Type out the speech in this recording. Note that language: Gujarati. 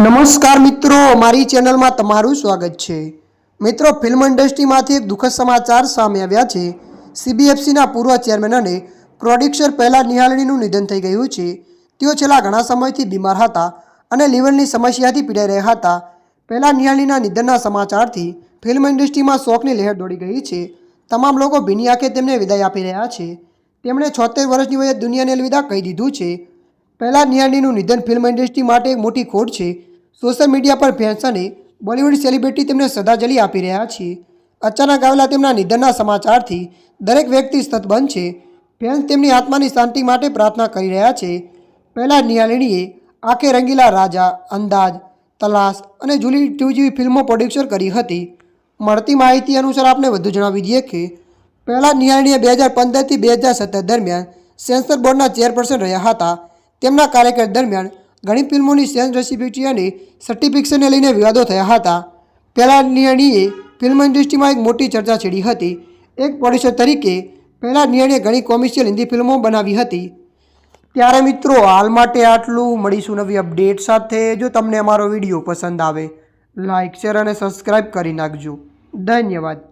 નમસ્કાર મિત્રો, અમારી ચેનલમાં તમારું સ્વાગત છે। મિત્રો, ફિલ્મ ઇન્ડસ્ટ્રીમાંથી એક દુઃખદ સમાચાર સામે આવ્યા છે। સીબીએફસીના પૂર્વ ચેરમેન અને પ્રોડ્યુસર પ્રહલાદ નિહાળણીનું નિધન થઈ ગયું છે। તેઓ છેલ્લા ઘણા સમયથી બીમાર હતા અને લીવરની સમસ્યાથી પીડાઈ રહ્યા હતા। પ્રહલાદ નિહાળણીના નિધનના સમાચારથી ફિલ્મ ઇન્ડસ્ટ્રીમાં શોકની લહેર દોડી ગઈ છે। તમામ લોકો ભીની આંખે તેમને વિદાય આપી રહ્યા છે। તેમણે 76 વર્ષની વયે દુનિયાને અલવિદા કહી દીધું છે। પ્રહલાદ નિહાળણીનું નિધન ફિલ્મ ઇન્ડસ્ટ્રી માટે એક મોટી ખોટ છે। સોશિયલ મીડિયા પર ફેન્સ અને બોલિવૂડ સેલિબ્રિટી તેમને શ્રદ્ધાંજલિ આપી રહ્યા છે। અચાનક આવેલા તેમના નિધનના સમાચારથી દરેક વ્યક્તિ સ્તબ્ધ છે। ફેન્સ તેમની આત્માની શાંતિ માટે પ્રાર્થના કરી રહ્યા છે। પ્રહલાદ નિહાળણીએ આંખે રંગીલા રાજા, અંદાજ, તલાશ અને જુલી 2 જેવી ફિલ્મો પ્રોડ્યુસર કરી હતી। મળતી માહિતી અનુસાર આપણે વધુ જણાવી દઈએ કે પ્રહલાદ નિહાળણીએ 2015થી 2017 દરમિયાન સેન્સર બોર્ડના ચેરપર્સન રહ્યા હતા। તેમના કાર્યકાળ દરમિયાન ઘણી ફિલ્મોની સેન્સરશિપ અને સર્ટિફિકેશનને લઈને વિવાદો થયા હતા। પ્રહલાદ નિહાળણીએ ફિલ્મ ઇન્ડસ્ટ્રીમાં એક મોટી ચર્ચા છેડી હતી। એક પ્રોડ્યુસર તરીકે પ્રહલાદ નિહાળણીએ ઘણી કોમર્શિયલ હિન્દી ફિલ્મો બનાવી હતી। ત્યારે મિત્રો, હાલ માટે આટલું। મળીશું નવી અપડેટ સાથે। જો તમને અમારો વિડીયો પસંદ આવે, લાઇક, શેર અને સબસ્ક્રાઈબ કરી નાખજો। ધન્યવાદ।